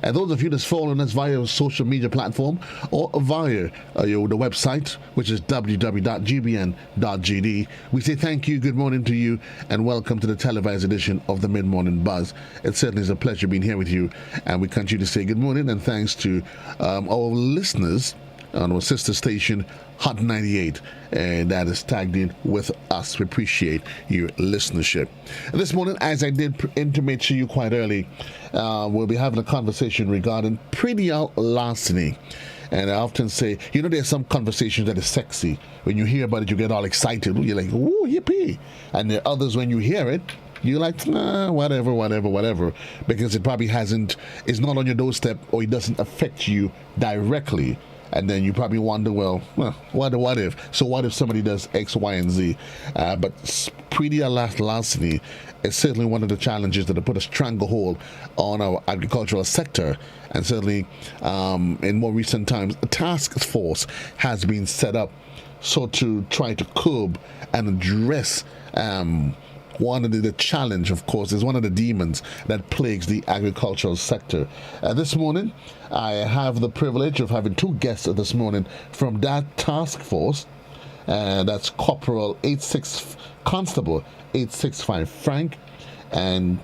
And those of you that's following us via a social media platform or via the website, which is www.gbn.gd, we say thank you, good morning to you, and welcome to the televised edition of the Mid-Morning Buzz. It certainly is a pleasure being here with you, and we continue to say good morning and thanks to our listeners on our sister station, Hot 98, and that is tagged in with us. We appreciate your listenership. And this morning, as I did intimate to you quite early, we'll be having a conversation regarding perennial larceny. And I often say, there's some conversations that are sexy. When you hear about it, you get all excited. You're like, ooh, yippee. And there are others, when you hear it, you're like, nah, whatever. Because it probably is not on your doorstep, or it doesn't affect you directly. And then you probably wonder, what if? So what if somebody does X, Y, and Z? But perennial larceny is certainly one of the challenges that have put a stranglehold on our agricultural sector. And certainly, in more recent times, a task force has been set up to try to curb and address one of the challenge, of course, is one of the demons that plagues the agricultural sector. This morning, I have the privilege of having two guests this morning from that task force. That's Constable 865 Frank and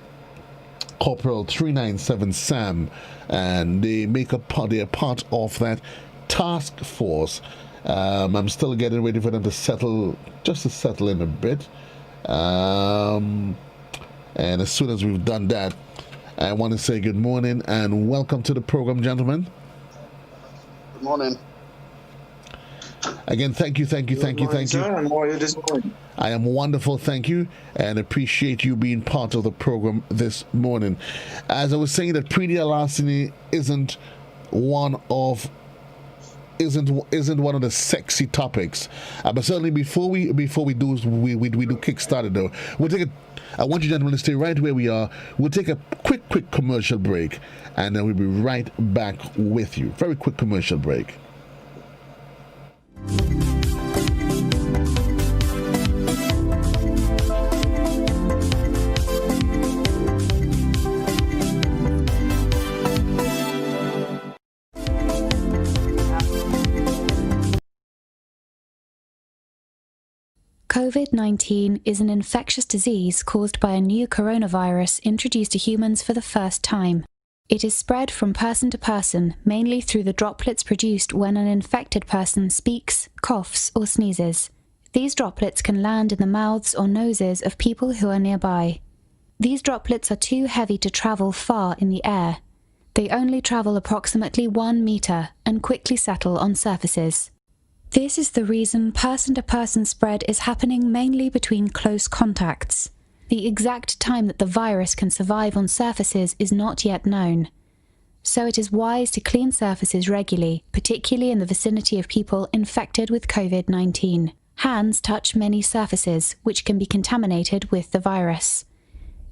Corporal 397 Sam, and they are part of that task force. I'm still getting ready for them to settle in a bit. And as soon as we've done that, I want to say good morning and welcome to the program, gentlemen. Good morning. Again, thank you. Sir, and how are you this morning? I am wonderful, thank you, and appreciate you being part of the program this morning. As I was saying, that perennial larceny isn't one of the sexy topics, but certainly before we do kickstart though, I want you gentlemen to stay right where we are. We'll take a quick commercial break, and then we'll be right back with you. Very quick commercial break. COVID-19 is an infectious disease caused by a new coronavirus introduced to humans for the first time. It is spread from person to person, mainly through the droplets produced when an infected person speaks, coughs, or sneezes. These droplets can land in the mouths or noses of people who are nearby. These droplets are too heavy to travel far in the air. They only travel approximately 1 meter and quickly settle on surfaces. This is the reason person-to-person spread is happening mainly between close contacts. The exact time that the virus can survive on surfaces is not yet known. So it is wise to clean surfaces regularly, particularly in the vicinity of people infected with COVID-19. Hands touch many surfaces, which can be contaminated with the virus.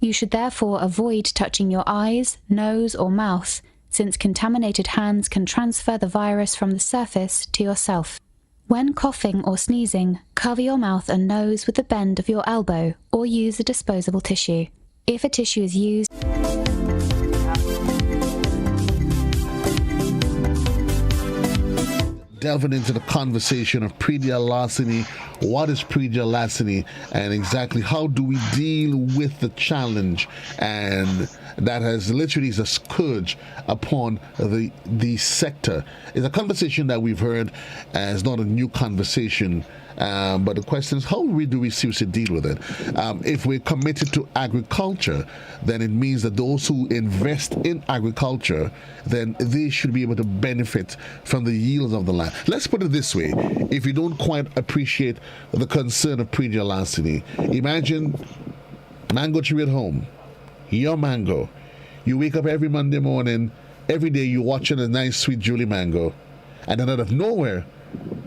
You should therefore avoid touching your eyes, nose, or mouth, since contaminated hands can transfer the virus from the surface to yourself. When coughing or sneezing, cover your mouth and nose with the bend of your elbow or use a disposable tissue. If a tissue is used, delving into the conversation of perennial larceny. What is perennial larceny, and exactly how do we deal with the challenge? And that has literally is a scourge upon the sector. It's a conversation that we've heard, and it's not a new conversation. But the question is, how do we seriously deal with it? If we're committed to agriculture, then it means that those who invest in agriculture, then they should be able to benefit from the yields of the land. Let's put it this way. If you don't quite appreciate the concern of perennial larceny, imagine mango tree at home, your mango. You wake up every Monday morning, every day you're watching a nice sweet Julie mango, and then out of nowhere,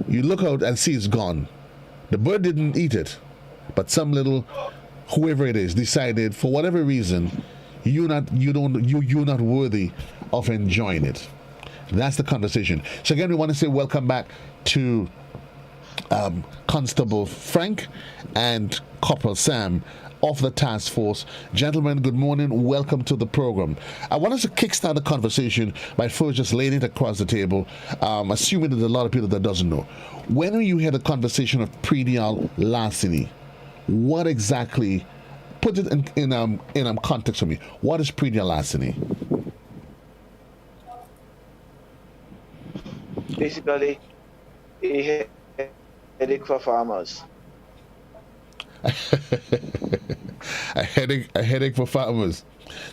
you look out and see it's gone. The bird didn't eat it, but some little whoever it is decided for whatever reason you're not worthy of enjoying it. That's the conversation. So again, we want to say welcome back to Constable Frank and Corporal Sam of the task force. Gentlemen, good morning. Welcome to the program. I want us to kickstart the conversation by first just laying it across the table, assuming there's a lot of people that doesn't know. When you hear the conversation of predial larceny, what exactly, put it in context for me, what is predial larceny? Basically, a headache for farmers. a headache for farmers.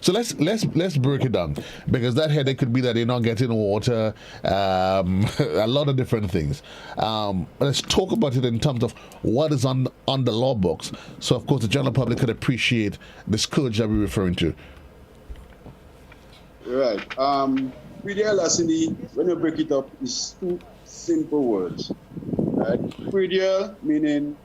So let's break it down, because that headache could be that they're not getting water, a lot of different things. Let's talk about it in terms of what is on the law books, so of course the general public could appreciate the scourge that we're referring to. Right. Predial larceny, when you break it up, is two simple words. Right. Predial meaning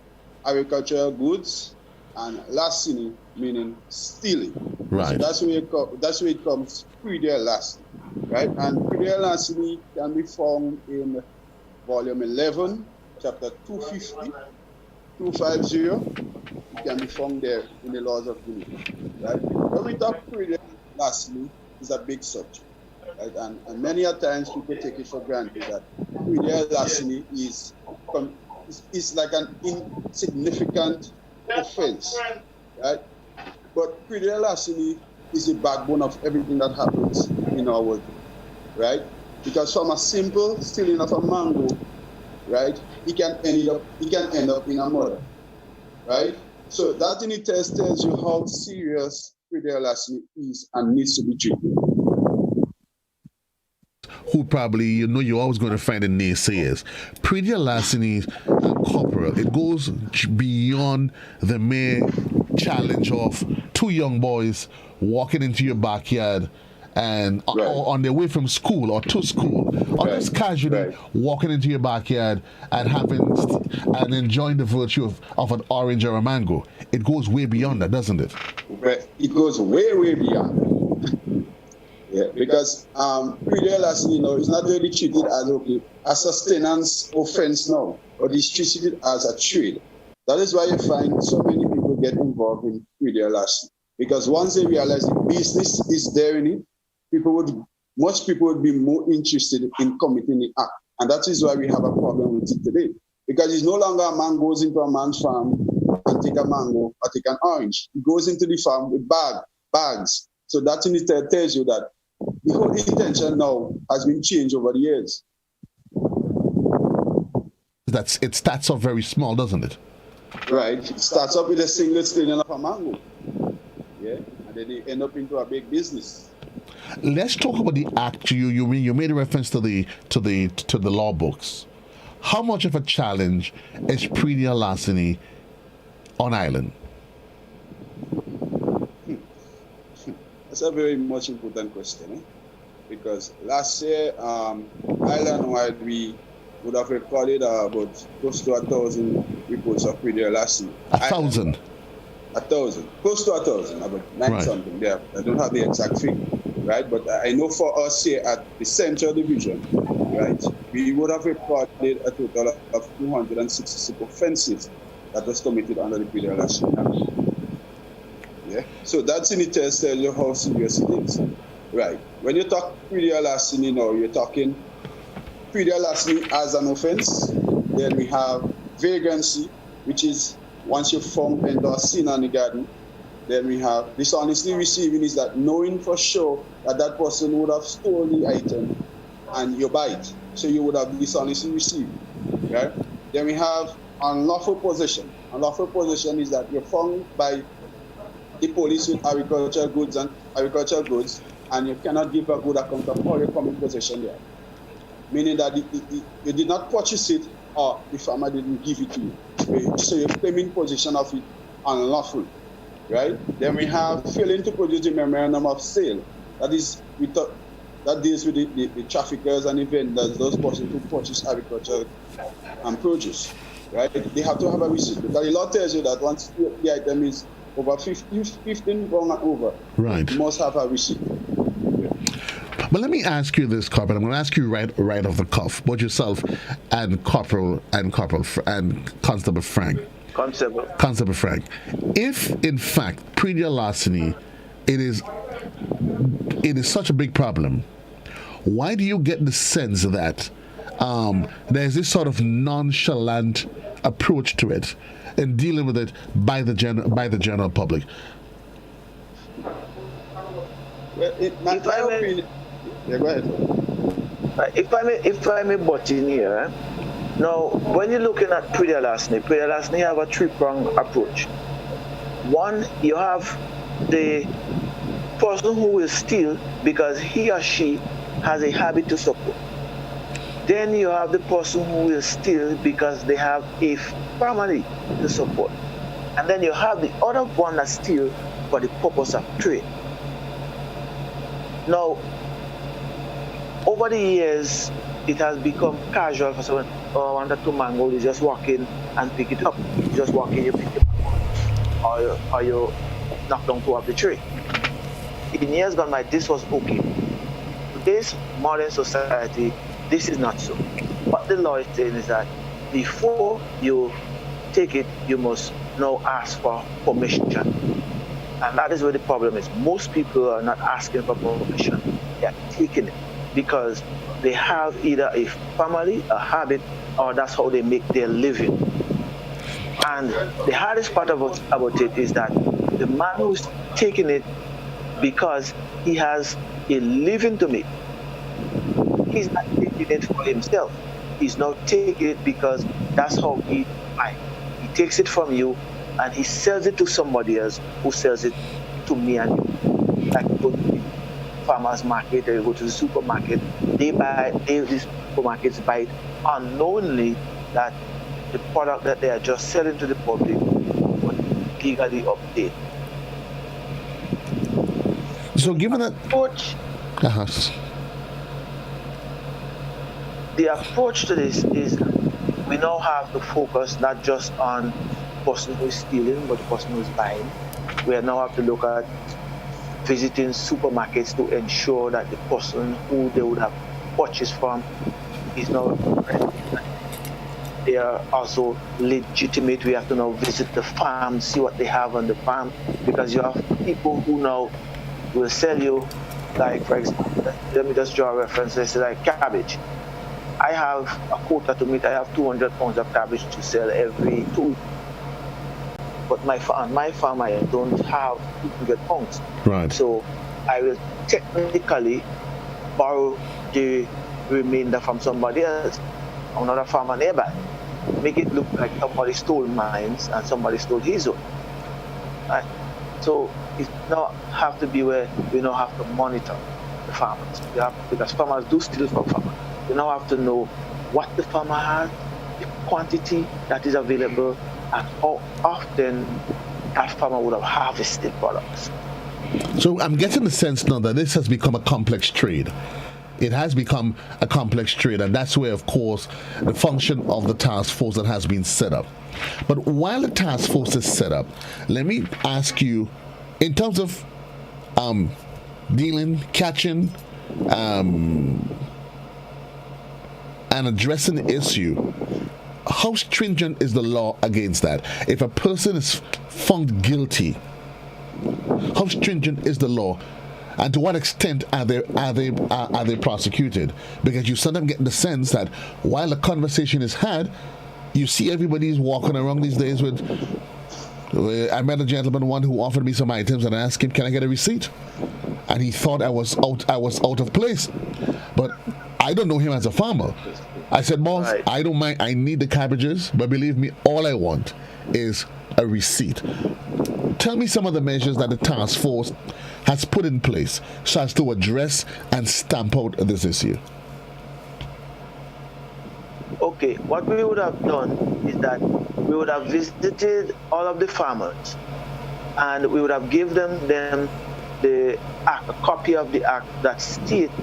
agricultural goods, and larceny meaning stealing. Right. So that's where it comes, predial larceny. Right. And predial larceny can be found in volume 11, chapter 250. 250. It can be found there in the laws of Guinea. Right. When we talk predial larceny, is a big subject. Right? And many a times people take it for granted that predial larceny is like an insignificant offense, right? But predial larceny is the backbone of everything that happens in our world, right? Because from a simple stealing of a mango, right, it can end up in a murder, right? So that in itself tells you how serious predial larceny is and needs to be treated. Who probably, you're always going to find the naysayers. Predial larceny, corporal, it goes beyond the mere challenge of two young boys walking into your backyard and Right. or on their way from school or to school, or Right. just casually Right. walking into your backyard and enjoying the virtue of an orange or a mango. It goes way beyond that, doesn't it? Right. It goes way, way beyond. Yeah, because predial larceny now is not really treated as a sustenance offense now, but it's treated as a trade. That is why you find so many people get involved in predial larceny, because once they realize the business is there in it, most people would be more interested in committing the act, and that is why we have a problem with it today. Because it's no longer a man goes into a man's farm and take a mango or take an orange. He goes into the farm with bags. So that in itself tells you that the whole intention now has been changed over the years. It starts off very small, doesn't it? Right. It starts up with a single stealing of a mango. Yeah. And then they end up into a big business. Let's talk about the act. You made a reference to the law books. How much of a challenge is predial larceny on island? That's a very much important question, because last year, island-wide, we would have recorded about close to 1,000 reports of predial larceny. 1,000? 1,000, close to 1,000, about nine Right. something there. I don't have the exact figure, right? But I know for us here at the Central Division, right, we would have recorded a total of 266 offenses that was committed under the predial larceny Act. Yeah. So that's in itself tell you how serious it is. Right. When you talk predial larceny now, you're talking predial larceny as an offense. Then we have vagrancy, which is once you found into a sin on the garden. Then we have dishonestly receiving, is that knowing for sure that that person would have stolen the item and you buy it. So you would have dishonestly received. Right? Then we have unlawful possession. Unlawful possession is that you're found by the police with agricultural goods, and you cannot give a good account of all your common possession there. Meaning that you did not purchase it, or the farmer didn't give it to you. So you're claiming possession of it unlawful, right? Then we have failing to produce the memorandum of sale. That is, that deals with the traffickers and the vendors, those persons who purchase agricultural and produce, right? They have to have a receipt, because the law tells you that once the item is over 15 pounds and over, Right. you must have a receipt. But let me ask you this, Corporal. I'm going to ask you right off the cuff, both yourself and Constable Frank. Constable Frank, if in fact pre-deal larceny, it is such a big problem, why do you get the sense that there's this sort of nonchalant approach to it and dealing with it by the general public? Well, my opinion. Yeah, go ahead. If I may butt in here, now when you're looking at pre-deal larceny have a three-pronged approach. One, you have the person who will steal because he or she has a habit to support. Then you have the person who will steal because they have a family to support. And then you have the other one that steals for the purpose of trade. Now, over the years, it has become casual for someone, oh, I wanted to mango, you just walk in and pick it up. You just walk in, you pick it up, or you knock down two of the tree. In years gone by, this was okay. Today's modern society, this is not so. What the law is saying is that before you take it, you must now ask for permission. And that is where the problem is. Most people are not asking for permission. They are taking it because they have either a family, a habit, or that's how they make their living. And the hardest part about it is that the man who's taking it because he has a living to make, he's not taking it for himself. He's not taking it because that's how he buys. He takes it from you and he sells it to somebody else who sells it to me and you. Like you go to the farmer's market or you go to the supermarket, these supermarkets buy it unknowingly that the product that they are just selling to the public would legally update. So given that approach, the approach to this is we now have to focus not just on the person who is stealing, but the person who is buying. We now have to look at visiting supermarkets to ensure that the person who they would have purchased from is now they are also legitimate. We have to now visit the farm, see what they have on the farm, because you have people who now will sell you, like for example, let me just draw a reference, let's say like cabbage. I have a quota to meet, I have 200 pounds of cabbage to sell every 2 weeks. But my farm I don't have 200 pounds. Right. So I will technically borrow the remainder from somebody else, another farmer nearby. Make it look like somebody stole mine and somebody stole his own. Right? So it now have to be where we now have to monitor the farmers. Because farmers do steal from farmers. You now have to know what the farmer has, the quantity that is available, and how often that farmer would have harvested products. So I'm getting the sense now that this has become a complex trade. It has become a complex trade, and that's where, of course, the function of the task force that has been set up. But while the task force is set up, let me ask you, in terms of dealing, catching, and addressing the issue, how stringent is the law against that? If a person is found guilty, how stringent is the law, and to what extent are they prosecuted? Because you sometimes get the sense that while the conversation is had, you see everybody's walking around these days with. I met a gentleman one who offered me some items, and I asked him, "Can I get a receipt?" And he thought I was out of place, but I don't know him as a farmer. I said, "Boss, right. I don't mind. I need the cabbages, but believe me, all I want is a receipt." Tell me some of the measures that the task force has put in place so as to address and stamp out this issue. Okay, what we would have done is that we would have visited all of the farmers and we would have given them the act, a copy of the act that states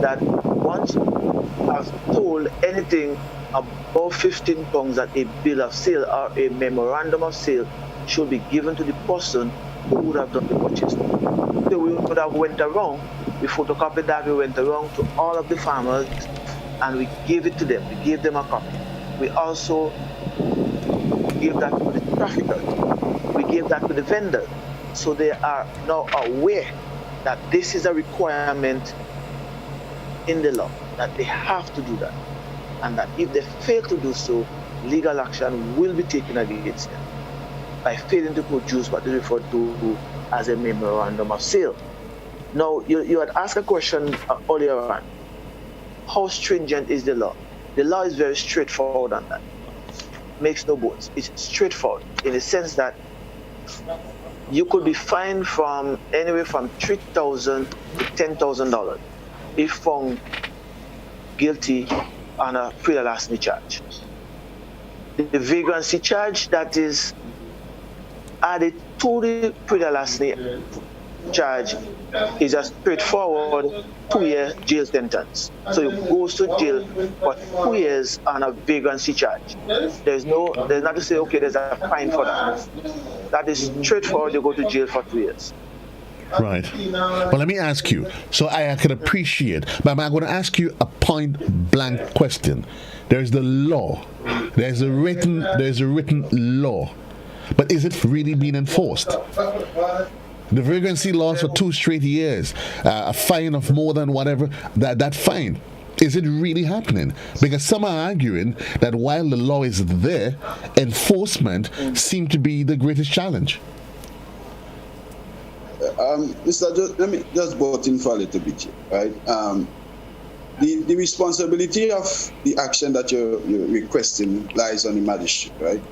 that once you have sold anything above 15 pounds, that a bill of sale or a memorandum of sale should be given to the person who would have done the purchase. So we would have went around, we photocopied that, we went around to all of the farmers and we gave it to them. We gave them a copy. We also gave that to the traffickers. We gave that to the vendors. So they are now aware that this is a requirement in the law, that they have to do that. And that if they fail to do so, legal action will be taken against them by failing to produce what is referred to as a memorandum of sale. Now, you had asked a question earlier on. How stringent is the law? The law is very straightforward on that. Makes no bones. It's straightforward in the sense that you could be fined from anywhere from $3,000 to $10,000 if found guilty on a pre larceny charge. The vagrancy charge that is added to the pre larceny charge is a straightforward 2-year jail sentence. So you goes to jail for 2 years on a vagrancy charge. There's not to say, okay, there's a fine for that. That is straightforward, you go to jail for 2 years. Right. Well, let me ask you. So I can appreciate, but I'm going to ask you a point blank question. There's the law. There's a written law. But is it really being enforced? The vagrancy laws for 2 straight years, a fine of more than whatever, that fine. Is it really happening? Because some are arguing that while the law is there, enforcement seems to be the greatest challenge. Let me just butt in for a little bit here, right? The responsibility of the action that you're requesting lies on the magistrate, right?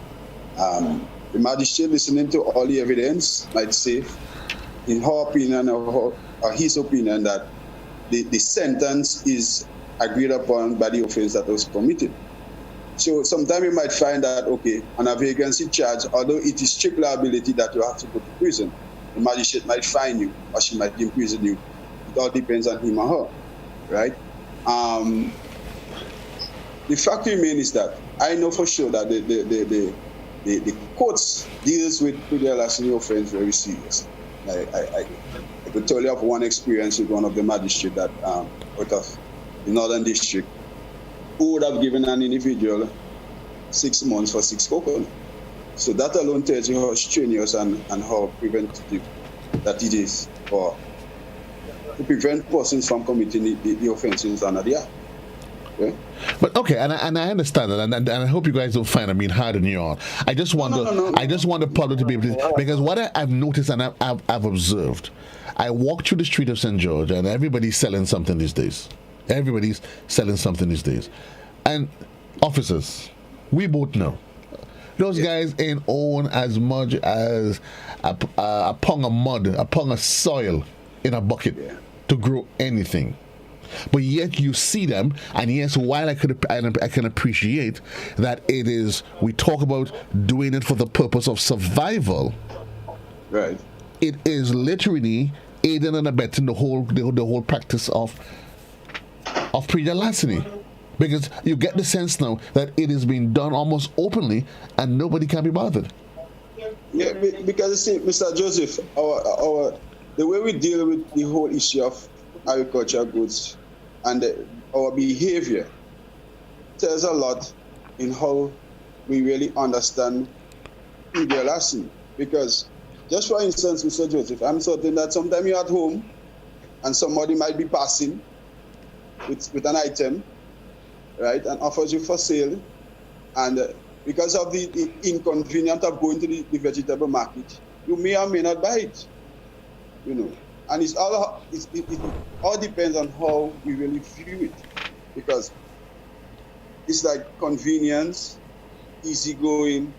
The magistrate, listening to all the evidence, might say, in her opinion or his opinion, that the sentence is agreed upon by the offense that was committed. So sometimes you might find that, okay, on a vagrancy charge, although it is strict liability that you have to go to prison, the magistrate might fine you or she might imprison you. It all depends on him or her, right? The fact remains is that I know for sure that the courts deals with pre-larceny offense very serious. I could tell you of one experience with one of the magistrates that out of the Northern District who would have given an individual 6 months for 6 coconuts. So that alone tells you how strenuous and how preventative that it is for to prevent persons from committing the offenses under the act. Okay? But okay, and I understand that, and I hope you guys don't find me hard on you all. I just want I just want the public to be able to, because what I've noticed and I've observed, I walk through the street of St. George and everybody's selling something these days. Everybody's selling something these days, and officers, we both know those guys ain't own as much as a pound of mud, a pound of soil in a bucket to grow anything. But yet you see them, and yes, while I can appreciate that it is, we talk about doing it for the purpose of survival. Right. It is literally aiding and abetting the whole practice of pre-larceny. Because you get the sense now that it is being done almost openly, and nobody can be bothered. Yeah, because you see, Mr. Joseph, the way we deal with the whole issue of agricultural goods and our behavior tells a lot in how we really understand pre-larceny. Because, just for instance, Mr. Joseph, I'm certain that sometime you're at home and somebody might be passing with an item, right, and offers you for sale, and because of the inconvenience of going to the vegetable market, you may or may not buy it, you know. And it all depends on how we really view it, because it's like convenience, easygoing,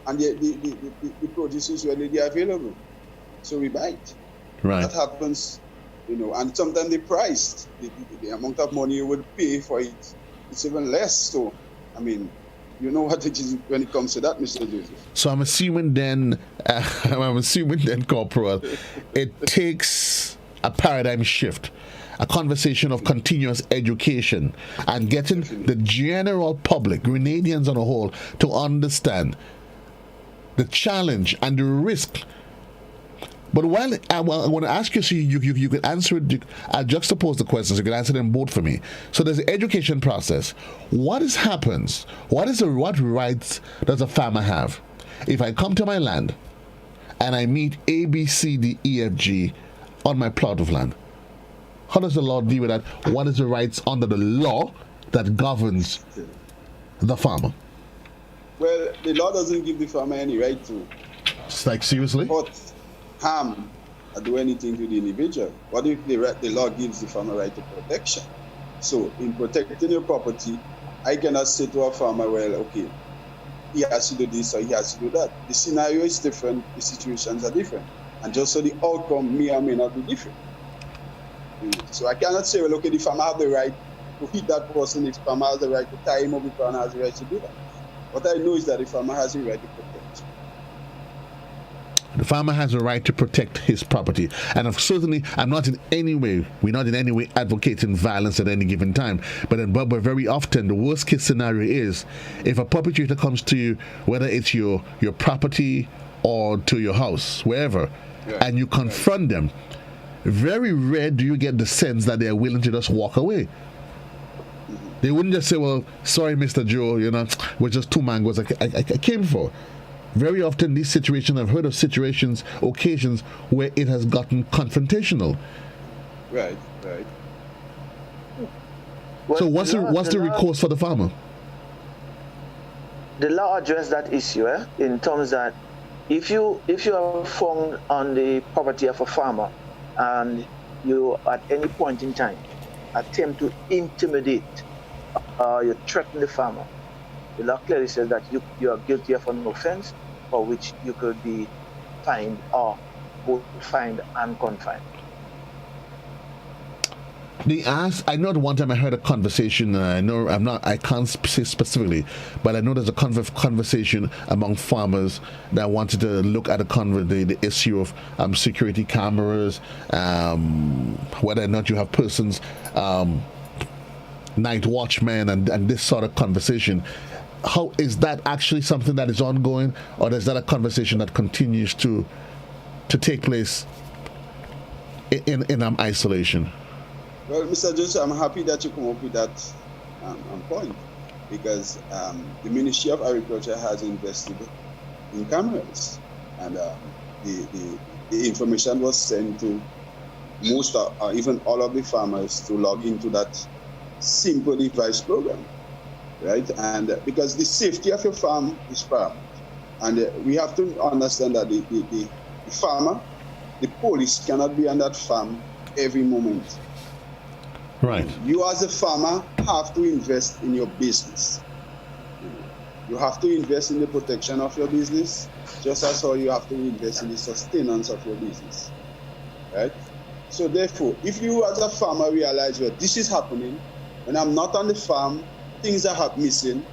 and the produce is readily available, so we buy it. Right. That happens, you know, and sometimes the price, the amount of money you would pay for it, it's even less. So, I mean, you know what it is when it comes to that, Mr. Joseph. So I'm assuming then, Corporal, it takes a paradigm shift, a conversation of continuous education, and getting the general public, Grenadians on a whole, to understand the challenge and the risk. But while I want to ask you, so you can answer it, I'll juxtapose the questions, you can answer them both for me. So there's the education process. What happens? What rights does a farmer have? if I come to my land and I meet A, B, C, D, E, F, G on my plot of land, how does the law deal with that? What is the rights under the law that governs the farmer? Well, the law doesn't give the farmer any right to. It's like, seriously? Hurt, harm, or do anything to the individual. What if the law gives the farmer right to protection? So, in protecting your property, I cannot say to a farmer, well, okay, he has to do this or he has to do that. The scenario is different, the situations are different. And just so the outcome may or may not be different. So I cannot say, well, okay, the farmer has the right to hit that person, the farmer has the right to tie him up, the farmer has the right to do that. What I know is that the farmer has the right to protect. The farmer has a right to protect his property. And certainly, we're not in any way advocating violence at any given time. But very often, the worst case scenario is if a perpetrator comes to you, whether it's your property or to your house, wherever, and you confront them, very rare do you get the sense that they're willing to just walk away. They wouldn't just say, well, sorry, Mr. Joe, we're just two mangoes I came for. Very often these situations, I've heard of occasions where it has gotten confrontational. Right. So what's the recourse for the farmer? The law addressed that issue in terms that if you are found on the property of a farmer and you at any point in time attempt to intimidate you threaten the farmer, the law clearly says that you are guilty of an offense for which you could be fined or both fined and confined. I know one time I heard a conversation, I can't say specifically, but I know there's a conversation among farmers that wanted to look at the issue of security cameras, whether or not you have persons, night watchmen, and this sort of conversation. How is that actually something that is ongoing, or is that a conversation that continues to take place in isolation? Well, Mr. Joseph, I'm happy that you come up with that point, because the Ministry of Agriculture has invested in cameras, and the information was sent to most, even all of the farmers to log into that simple device program, right? And because the safety of your farm is paramount, and we have to understand that the farmer, the police cannot be on that farm every moment. Right. You as a farmer have to invest in your business. You have to invest in the protection of your business, just as how you have to invest in the sustenance of your business, right? So therefore, if you as a farmer realize, well, this is happening, when I'm not on the farm, things are missing,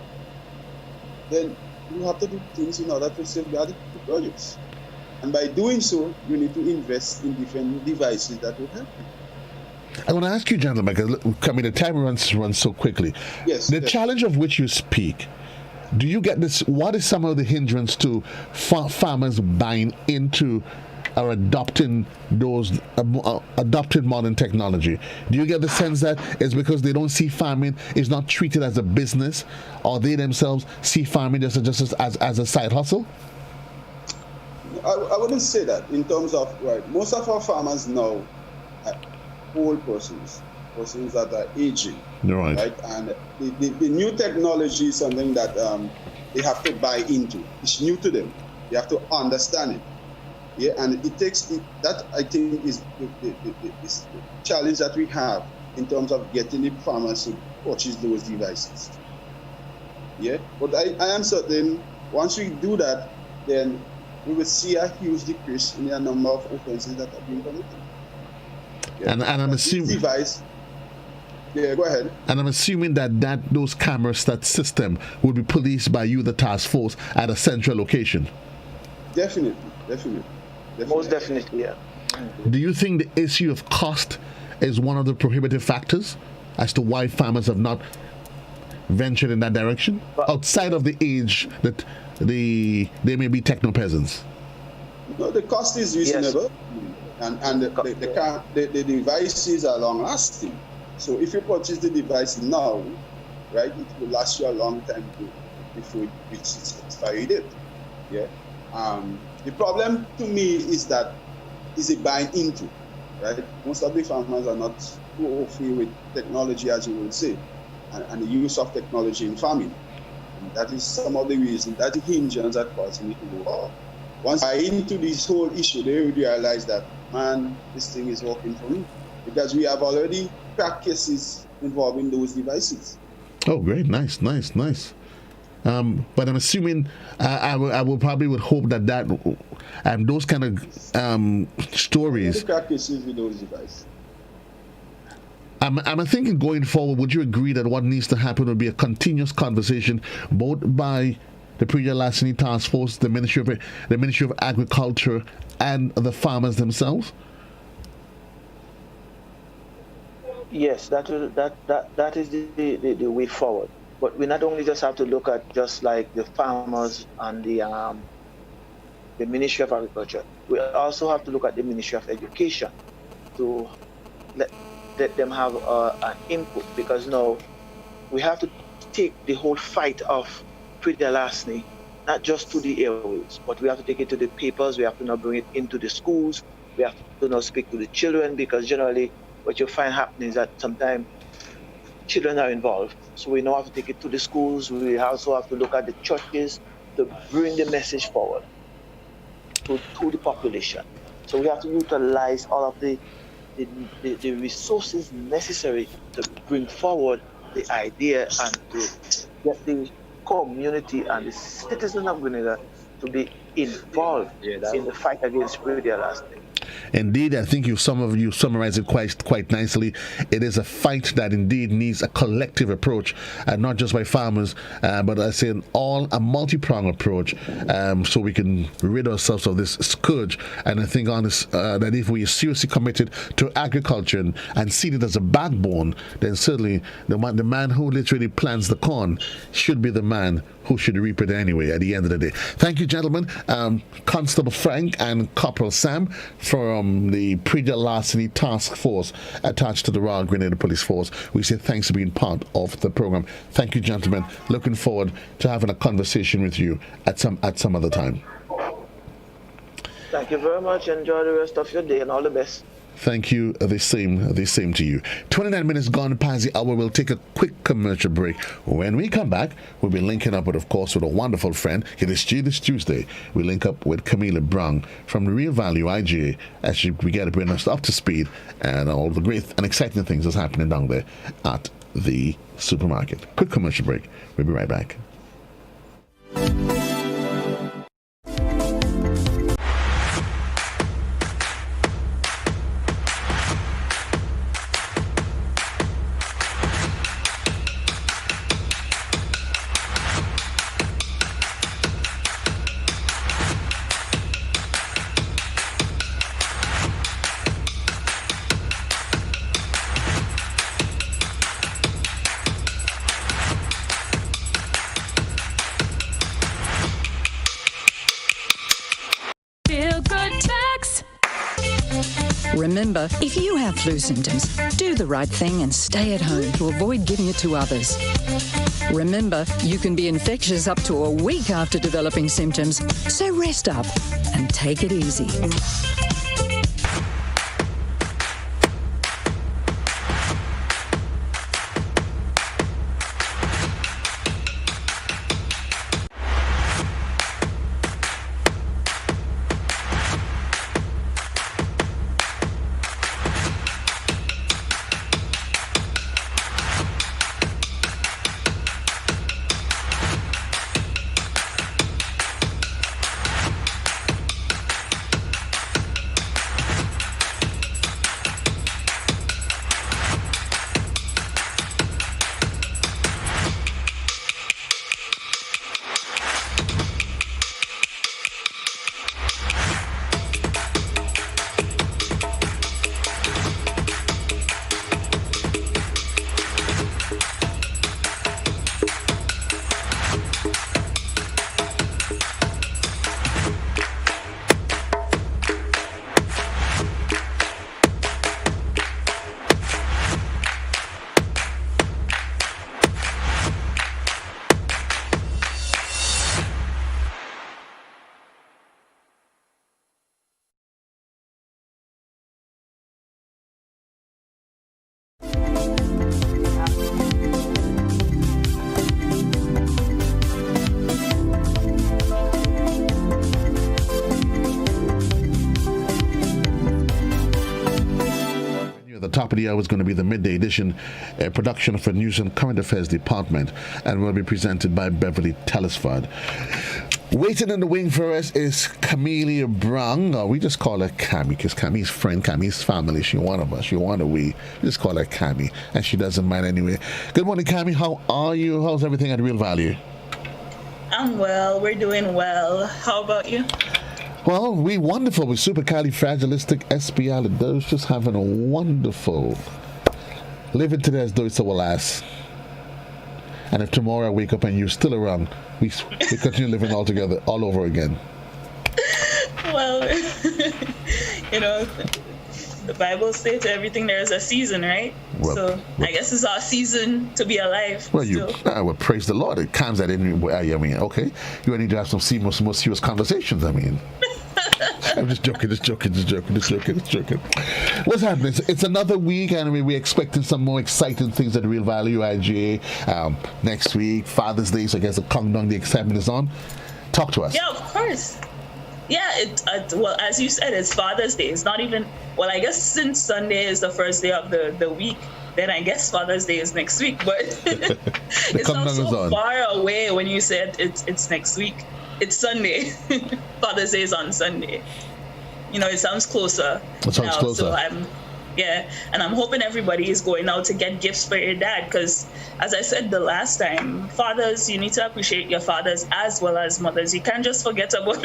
then you have to do things in order to safeguard the produce. And by doing so, you need to invest in different devices that will help you. I want to ask you, gentlemen, because the time runs so quickly. Yes. The challenge of which you speak, do you get this? What is some of the hindrance to farmers buying into or adopting modern technology? Do you get the sense that it's because they don't see farming is not treated as a business, or they themselves see farming just as a side hustle? I wouldn't say that in terms of, right, most of our farmers now are old persons that are aging, right? And the new technology is something that they have to buy into. It's new to them. They have to understand it. Yeah, and it takes that, I think, is the challenge that we have in terms of getting the farmers to purchase those devices. Yeah, but I am certain once we do that, then we will see a huge decrease in the number of offenses that have been committed. Yeah. And I'm assuming device. Yeah, go ahead. And I'm assuming that those cameras, that system, will be policed by you, the task force, at a central location. Definitely. Most definitely, yeah. Do you think the issue of cost is one of the prohibitive factors as to why farmers have not ventured in that direction, outside of the age that they may be techno peasants? No, the cost is reasonable. Yes. And the devices are long lasting. So if you purchase the device now, right, it will last you a long time before it reaches its expiry date. Yeah. The problem to me is that is a buying into, right? Most of the farmers are not too au fait with technology, as you would say, and the use of technology in farming. And that is some of the reasons that hindrance that causing it to go up. Once I into this whole issue, they will realize that, man, this thing is working for me, because we have already cracked cases involving those devices. Oh, great. Nice. But I'm assuming I will probably would hope that those kind of stories. Crack cases with those devices. I'm thinking going forward, would you agree that what needs to happen would be a continuous conversation, both by the Pre-Deal Larceny Task Force, the Ministry of Agriculture, and the farmers themselves? Yes, that is the way forward. But we not only just have to look at just like the farmers and the Ministry of Agriculture. We also have to look at the Ministry of Education to let them have an input, because now we have to take the whole fight of Pre-Deal Larceny not just to the airways, but we have to take it to the papers. We have to now bring it into the schools. We have to now speak to the children, because generally what you find happening is that sometimes children are involved. So we now have to take it to the schools. We also have to look at the churches to bring the message forward to the population. So we have to utilize all of the resources necessary to bring forward the idea and to get the community and the citizens of Grenada to be involved in the fight against Pre-Deal Larceny. Indeed, I think you summarized it quite nicely. It is a fight that indeed needs a collective approach, not just by farmers, but I say a multi-pronged approach, so we can rid ourselves of this scourge. And I think that if we are seriously committed to agriculture and see it as a backbone, then certainly the man who literally plants the corn should be the man who should reap it anyway at the end of the day. Thank you, gentlemen. Constable Frank and Corporal Sam from the Pre-Deal Larceny Task Force attached to the Royal Grenada Police Force. We say thanks for being part of the program. Thank you, gentlemen. Looking forward to having a conversation with you at some other time. Thank you very much. Enjoy the rest of your day and all the best. Thank you. The same to you. 29 minutes gone past the hour. We'll take a quick commercial break. When we come back, we'll be linking up with a wonderful friend. It is this Tuesday. We link up with Camila Brown from the Real Value IGA as we get to bring us up to speed and all the great and exciting things that's happening down there at the supermarket. Quick commercial break. We'll be right back. Remember, if you have flu symptoms, do the right thing and stay at home to avoid giving it to others. Remember, you can be infectious up to a week after developing symptoms, so rest up and take it easy. top of the hour is going to be the midday edition, a production for News and Current Affairs Department, and will be presented by Beverly Telesford. Waiting in the wing for us is Camelia Brown, or we just call her Cammy, because Cammy's friend, Cammy's family. She one of us. She one of we. We just call her Cammy, and she doesn't mind anyway. Good morning, Cammy. How are you? How's everything at Real Value? I'm well. We're doing well. How about you? Well, we wonderful. We're supercalifragilisticexpialidocious, just having a wonderful living today as though it's our last. And if tomorrow I wake up and you're still around, we continue living all together all over again. Well, the Bible states everything there is a season, right? So I guess it's our season to be alive. Well, praise the Lord. It comes at any way. I mean, okay, you need to have some more serious conversations. I mean. I'm just joking. What's happening? It's another week, and we're expecting some more exciting things at Real Value IGA next week. Father's Day, so I guess the countdown, the excitement is on. Talk to us. Yeah, of course. Yeah, well, as you said, it's Father's Day. It's not even, well, I guess since Sunday is the first day of the week, then I guess Father's Day is next week. But it's not so far away when you said it's next week. It's Sunday. Father's Day is on Sunday. It sounds closer. It sounds closer. So and I'm hoping everybody is going out to get gifts for your dad, because as I said the last time, fathers, you need to appreciate your fathers as well as mothers. You can't just forget about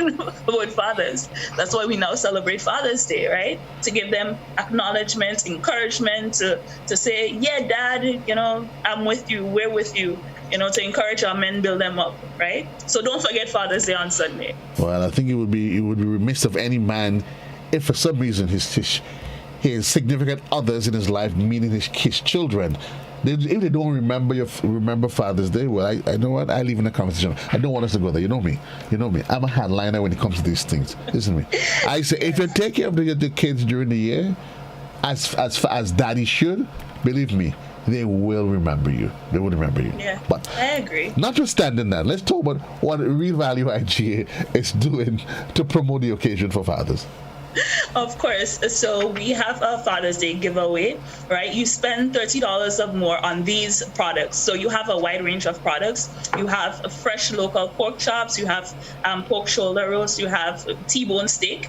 fathers. That's why we now celebrate Father's Day, right? To give them acknowledgement, encouragement, to say, yeah, Dad, I'm with you, we're with you. To encourage our men, build them up, right? So don't forget Father's Day on Sunday. Well, I think it would be remiss of any man if for some reason his significant others in his life, meaning his children, if they don't remember Father's Day, well, I know what, I leave in the conversation. I don't want us to go there. You know me. I'm a hardliner when it comes to these things, isn't me? I say if you take care of the kids during the year, as daddy should, believe me, they will remember you. They will remember you. Yeah, but I agree. Notwithstanding that, let's talk about what Real Value IGA is doing to promote the occasion for fathers. Of course. So we have a Father's Day giveaway, right? You spend $30 or more on these products. So you have a wide range of products. You have fresh local pork chops. You have pork shoulder roast. You have T-bone steak,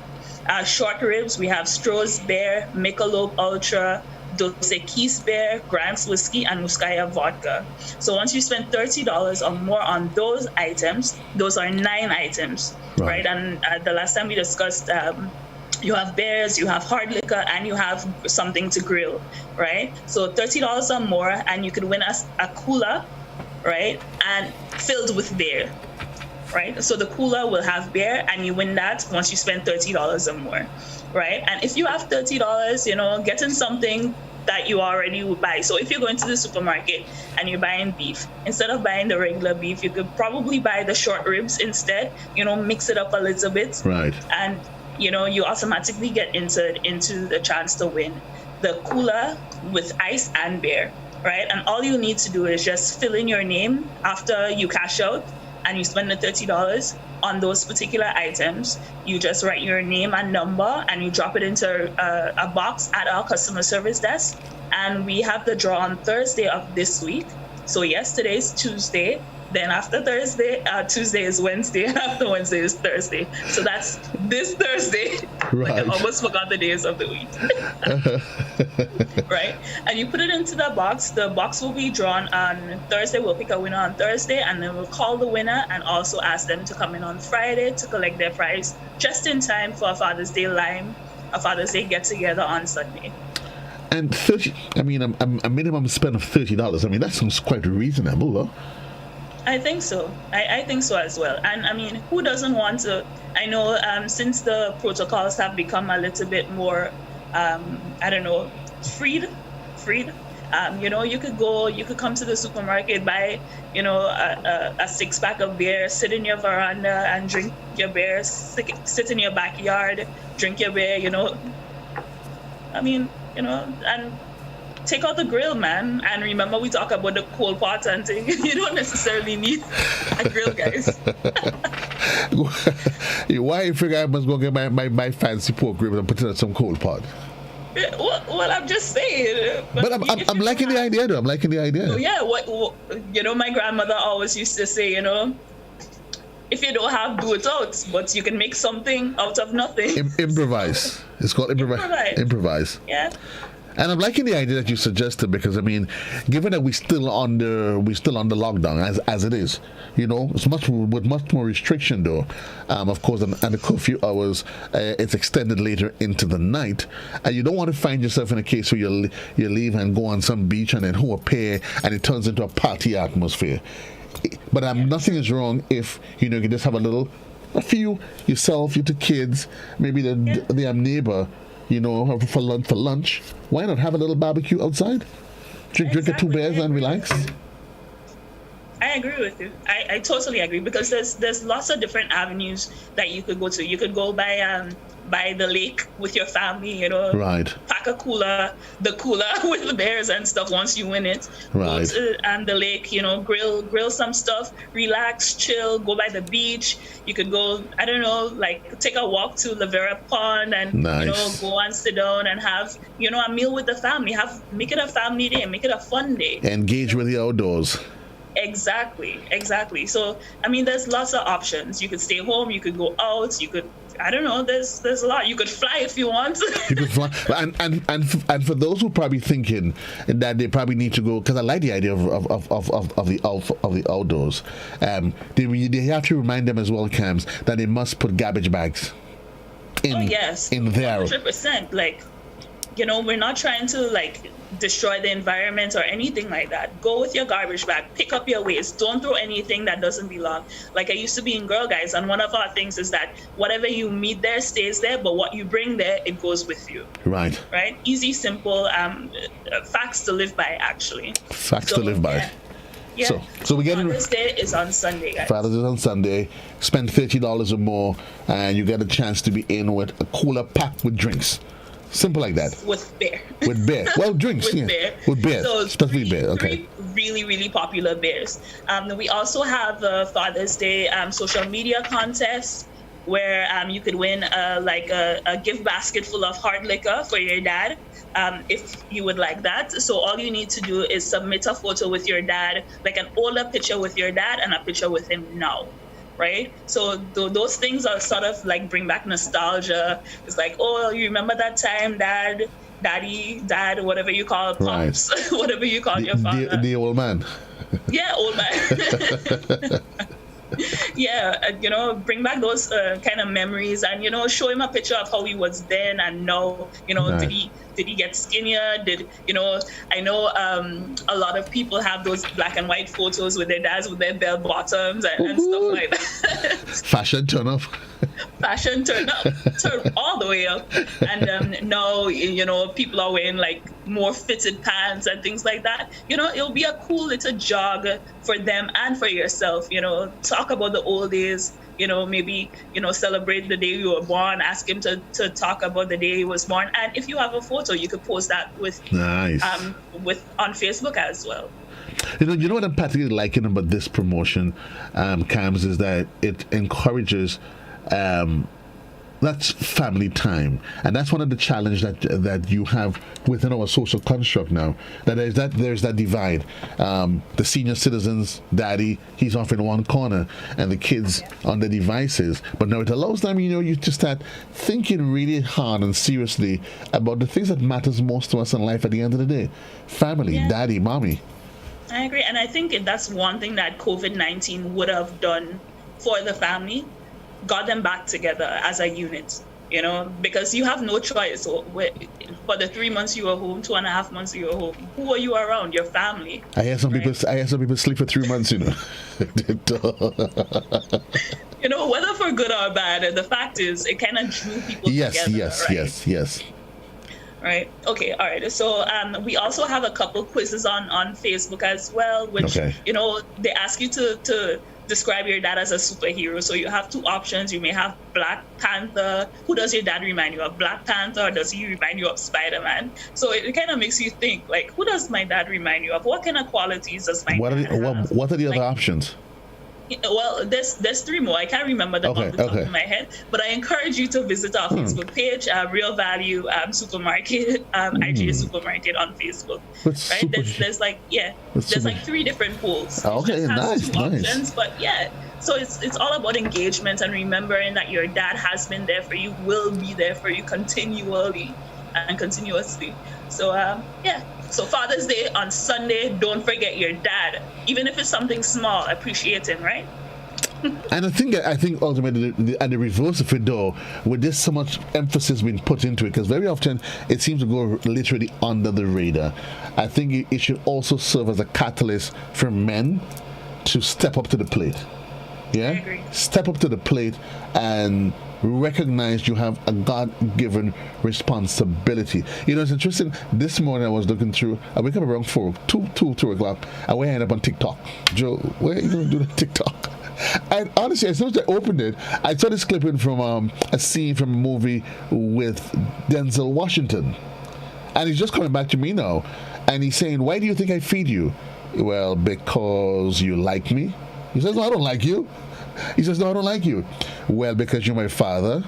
short ribs. We have Stroh's Bear, Michelob Ultra, Dos Equis Bear, Grant's Whiskey, and Muscaya Vodka. So once you spend $30 or more on those items, those are 9 items, right? And the last time we discussed, you have beers, you have hard liquor, and you have something to grill, right? So $30 or more, and you could win a cooler, right? And filled with beer, right? So the cooler will have beer, and you win that once you spend $30 or more, right? And if you have $30, getting something that you already would buy. So if you're going to the supermarket and you're buying beef, instead of buying the regular beef, you could probably buy the short ribs instead, mix it up a little bit. Right. And you automatically get into the chance to win the cooler with ice and beer, right? And all you need to do is just fill in your name after you cash out and you spend the $30 on those particular items. You just write your name and number and you drop it into a box at our customer service desk. And we have the draw on Thursday of this week. So yesterday is Tuesday. Then after Thursday, Tuesday is Wednesday, and after Wednesday is Thursday. So that's this Thursday. Right. Like I almost forgot the days of the week. Right? And you put it into the box. The box will be drawn on Thursday. We'll pick a winner on Thursday, and then we'll call the winner and also ask them to come in on Friday to collect their prize just in time for a Father's Day Lime, a Father's Day get-together on Sunday. And a minimum spend of $30. I mean, that sounds quite reasonable, though. I think so. I think so as well. And I mean, who doesn't want to? I know since the protocols have become a little bit more, freed. You could come to the supermarket, buy, a 6-pack of beer, sit in your veranda and drink your beer, sit in your backyard, drink your beer, and take out the grill, man. And remember, we talk about the coal pot and thing. You don't necessarily need a grill, guys. Why you figure I must go get my fancy pork ribs and put it in some coal pot? Well, I'm just saying. But I'm liking the idea, though. I'm liking the idea. Yeah, what my grandmother always used to say, if you don't have, do it out, but you can make something out of nothing. Improvise. It's called improvise. Yeah. And I'm liking the idea that you suggested, because I mean, given that we're still under lockdown as it is, it's much more restriction though. Of course, and the curfew hours it's extended later into the night, and you don't want to find yourself in a case where you leave and go on some beach and then who appear and it turns into a party atmosphere. But nothing is wrong if you can just have a few yourself, your two kids, maybe the neighbor. For lunch. Why not have a little barbecue outside? Drink a 2 beers and relax. I agree with you. I totally agree, because there's lots of different avenues that you could go to. You could go by the lake with your family, Right. Pack the cooler with the bears and stuff once you win it. Right. Go to the lake, grill some stuff, relax, chill, go by the beach. You could go, I don't know, like take a walk to Lavera Pond and nice. Go and sit down and have a meal with the family. Make it a family day, make it a fun day. Engage with the outdoors. Exactly. So I mean, there's lots of options. You could stay home, you could go out, you could, I don't know, there's a lot. You could fly if you want. You could fly. And for those who probably thinking that they probably need to go, because I like the idea of the outdoors, they have to remind them as well, Cams, that they must put garbage bags in there. 100%. Like, we're not trying to destroy the environment or anything like that. Go with your garbage bag, pick up your waste. Don't throw anything that doesn't belong. Like I used to be in Girl Guides, and one of our things is that whatever you meet there stays there, but what you bring there, it goes with you. Right. Easy, simple, facts to live by, actually. To live by. Yeah. So we get Father's Day is on Sunday, guys. Father's Day is on Sunday. Spend $30 or more, and you get a chance to be in with a cooler packed with drinks. Simple like that. With beer. With beer. Well, drinks. With beer. With beer. So especially beer. Okay. Really, really popular beers. We also have a Father's Day social media contest where you could win a gift basket full of hard liquor for your dad, if you would like that. So all you need to do is submit a photo with your dad, like an older picture with your dad and a picture with him now. Right? So those things are sort of like bring back nostalgia. It's like, oh, you remember that time, dad, whatever you call pops, right. Whatever you call your father. The old man. Yeah, old man. Yeah, bring back those kind of memories, and show him a picture of how he was then and now. Nice. Did he get skinnier? I know a lot of people have those black and white photos with their dads with their bell bottoms and stuff like that. Fashion turn up. Fashion turn all the way up. And now, people are wearing like more fitted pants and things like that. It'll be a cool little jog for them and for yourself. Talk about the old days. Maybe, celebrate the day you were born, ask him to talk about the day he was born. And if you have a photo, you could post that on Facebook as well. You know what I'm particularly liking about this promotion, Cams, is that it encourages that's family time, and that's one of the challenges that you have within our social construct now. There's that divide. The senior citizens, daddy, he's off in one corner, and the kids on the devices. But now it allows them, you to start thinking really hard and seriously about the things that matters most to us in life at the end of the day: family, daddy, mommy. I agree, and I think that's one thing that COVID-19 would have done for the family. Got them back together as a unit, because you have no choice. For the 3 months you were home, 2.5 months you were home, who are you around? Your family. I hear some people sleep for 3 months. Whether for good or bad, the fact is it kind of drew people together. Yes. Right. Okay. All right. So we also have a couple quizzes on Facebook as well, which they ask you to describe your dad as a superhero. So you have two options. You may have Black Panther. Who does your dad remind you of? Black Panther, or does he remind you of Spider-Man? So it kind of makes you think, like, who does my dad remind you of? What kind of qualities does my dad have? What are the other options? Well, there's three more. I can't remember them off the top of my head, but I encourage you to visit our Facebook page, Real Value Supermarket, IGA Supermarket on Facebook. Right? There's like three different polls. Okay, nice. Options, but yeah. So it's all about engagement and remembering that your dad has been there for you, will be there for you continually and continuously. So So Father's Day on Sunday, don't forget your dad. Even if it's something small, appreciate him, right? And I think ultimately, the reverse of it though, with this so much emphasis being put into it, because very often it seems to go literally under the radar. I think it should also serve as a catalyst for men to step up to the plate. Yeah? I agree. Step up to the plate and recognize you have a God-given responsibility. You know, it's interesting. This morning I was looking through. I wake up around 2 o'clock, and we end up on TikTok. Joe, where are you going to do the TikTok? And honestly, as soon as I opened it, I saw this clipping from a scene from a movie with Denzel Washington, and he's just coming back to me now, and he's saying, "Why do you think I feed you?" Well, because you like me. He says, "No, I don't like you." He says, "No, I don't like you." Well, because you're my father.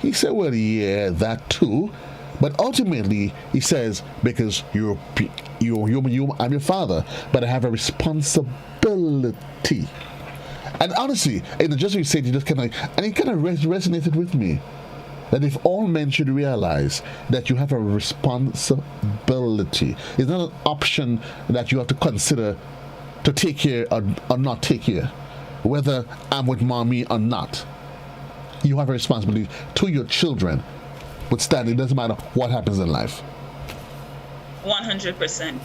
He said, "Well, yeah, that too." But ultimately, he says, because I'm your father, but I have a responsibility. And honestly, just what you said, you just kind of, and it kind of resonated with me. That if all men should realize that you have a responsibility, it's not an option that you have to consider to take care or not take care. Whether I'm with mommy or not, you have a responsibility to your children. But it doesn't matter what happens in life. 100%.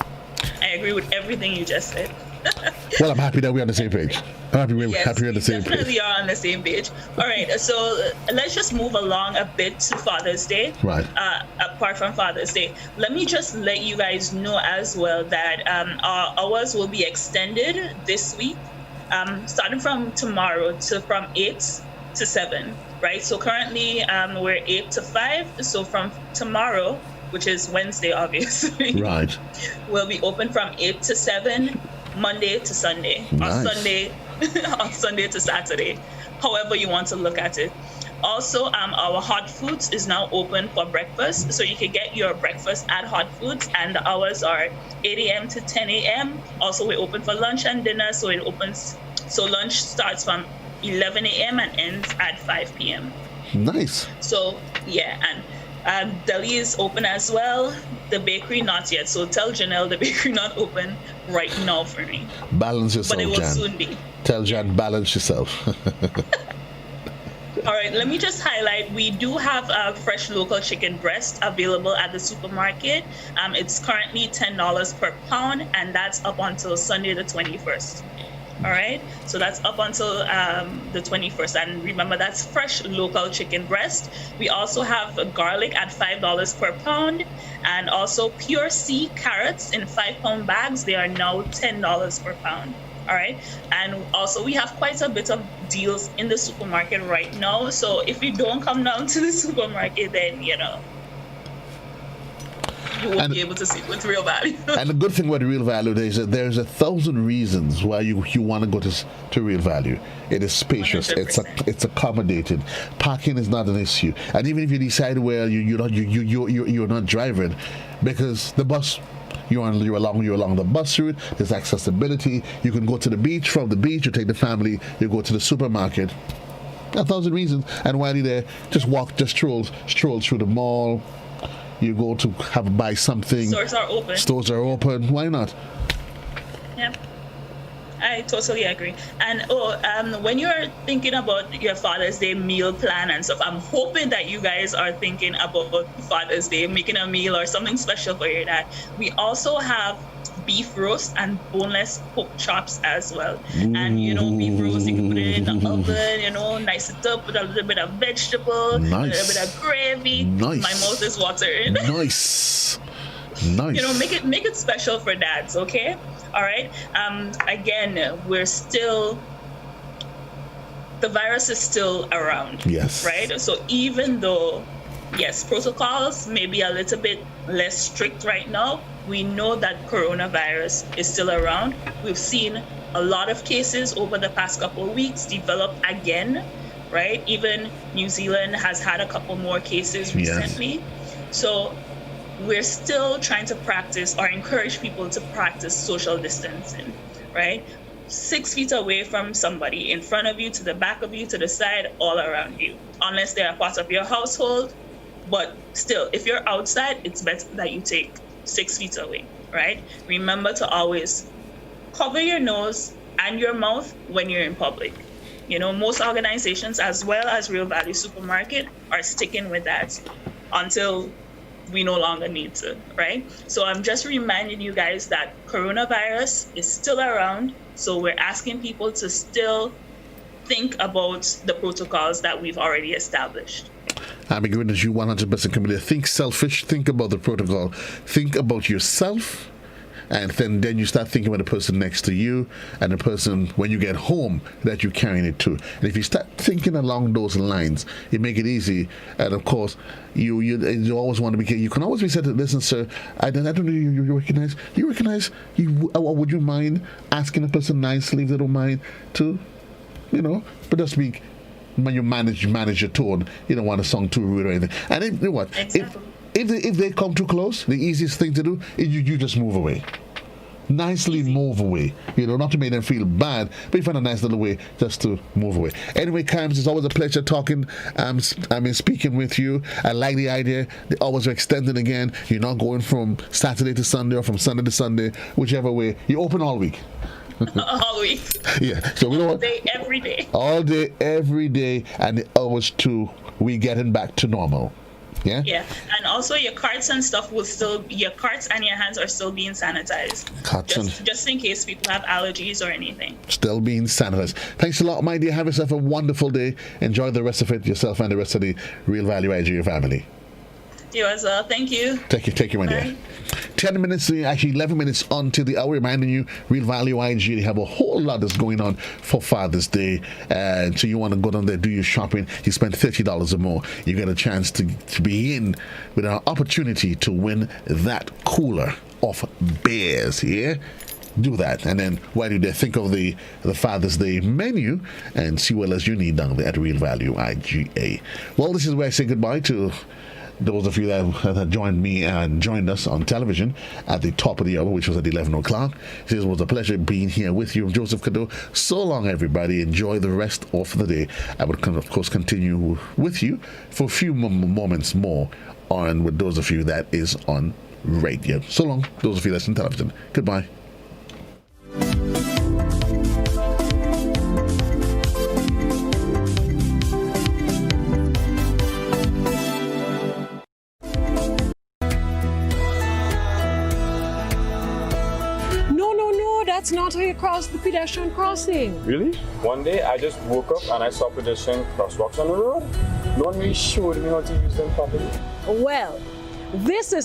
I agree with everything you just said. Well, I'm happy that we're on the same page. I'm happy we're on the same page. Definitely are on the same page. All right, so let's just move along a bit to Father's Day. Right. Apart from Father's Day, let me just let you guys know as well that our hours will be extended this week, starting from tomorrow from 8 to 7. Right. So currently we're 8 to 5. So from tomorrow, which is Wednesday, obviously. Right. We'll be open from 8 to 7. Monday to Sunday, nice. or Sunday to Saturday, however you want to look at it. Also, our Hot Foods is now open for breakfast, so you can get your breakfast at Hot Foods, and the hours are 8 a.m. to 10 a.m. Also, we're open for lunch and dinner, so lunch starts from 11 a.m. and ends at 5 p.m. Nice. So, yeah, and deli is open as well. The bakery not yet. So tell Janelle the bakery not open right now for me. Balance yourself, but it will Jan. soon be. Tell Jan, balance yourself. All right, let me just highlight, we do have a fresh local chicken breast available at the supermarket. It's currently $10 per pound, and that's up until Sunday the 21st. All right, so that's up until the 21st, and remember, that's fresh local chicken breast. We also have garlic at $5 per pound, and also pure C carrots in 5-pound bags. They are now $10 per pound. All right, and also we have quite a bit of deals in the supermarket right now. So if you don't come down to the supermarket, then you won't be able to see with Real Value. And the good thing about Real Value is that there's 1,000 reasons why you want to go to Real Value. It is spacious. 100%. It's accommodated. Parking is not an issue. And even if you decide, well, you're not driving, because the bus, you're along the bus route. There's accessibility. You can go to the beach. From the beach, you take the family. You go to the supermarket. 1,000 reasons. And while you're there, just stroll through the mall. You go to buy something. Stores are open. Why not? Yeah, I totally agree. And when you're thinking about your Father's Day meal plan and stuff, I'm hoping that you guys are thinking about Father's Day, making a meal or something special for your dad. We also have beef roast and boneless pork chops as well. And beef roast, you can put it in the oven, nice it up with a little bit of vegetable, nice. A little bit of gravy. Nice. My mouth is watering. Nice. Make it special for dads, okay? All right. Again, the virus is still around. Yes. Right. So even though, yes, protocols may be a little bit less strict right now, we know that coronavirus is still around. We've seen a lot of cases over the past couple of weeks developed again, right? Even New Zealand has had a couple more cases recently. Yes. So we're still trying to practice or encourage people to practice social distancing, right? 6 feet away from somebody, in front of you, to the back of you, to the side, all around you, unless they are part of your household. But still, if you're outside, it's better that you take 6 feet away, right? Remember to always cover your nose and your mouth when you're in public. You know, most organizations, as well as Real Value Supermarket, are sticking with that until we no longer need to, right? So I'm just reminding you guys that coronavirus is still around. So we're asking people to still think about the protocols that we've already established. I'm agreeing with you 100% committed. Think selfish, think about the protocol, think about yourself, and then you start thinking about the person next to you and the person when you get home that you're carrying it to. And if you start thinking along those lines, it make it easy. And of course, you always want to be. You can always be said to listen, sir. I don't know. You recognize. You recognize. Would you mind asking a person nicely if they don't mind to, but just be. When you manage your tone, you don't want to sound too rude or anything. And you know what? Exactly. If they come too close, the easiest thing to do is you just move away. Nicely move away. Not to make them feel bad, but you find a nice little way just to move away. Anyway, Kimes, it's always a pleasure talking. Speaking with you. I like the idea. They always extended again. You're not going from Saturday to Sunday or from Sunday to Sunday, whichever way. You're open all week. All week. Yeah. So we don't all day, every day. All day, every day, and the hours too. We getting back to normal. Yeah. Yeah, and also your carts and stuff your carts and your hands are still being sanitized. Just in case people have allergies or anything. Still being sanitized. Thanks a lot, my dear. Have yourself a wonderful day. Enjoy the rest of it, yourself and the rest of the Real Value IG family. You as well. Thank you. Take you, my dear. 10 minutes, actually 11 minutes on to the hour, reminding you, Real Value IG, they have a whole lot that's going on for Father's Day. So you want to go down there, do your shopping, you spend $30 or more, you get a chance to be in with an opportunity to win that cooler of beers, yeah? Do that, and then while you're there, think of the Father's Day menu and see what else you need down there at Real Value IGA. Well, this is where I say goodbye to those of you that have joined me and joined us on television at the top of the hour, which was at 11 o'clock. It was a pleasure being here with you, Joseph Cadore. So long, everybody. Enjoy the rest of the day. I would, of course, continue with you for a few moments more on with those of you that is on radio. So long, those of you that's on television. Goodbye. That's not how you cross the pedestrian crossing. Really? One day I just woke up and I saw pedestrian crosswalks on the road. No one really showed me how to use them properly. Well, this is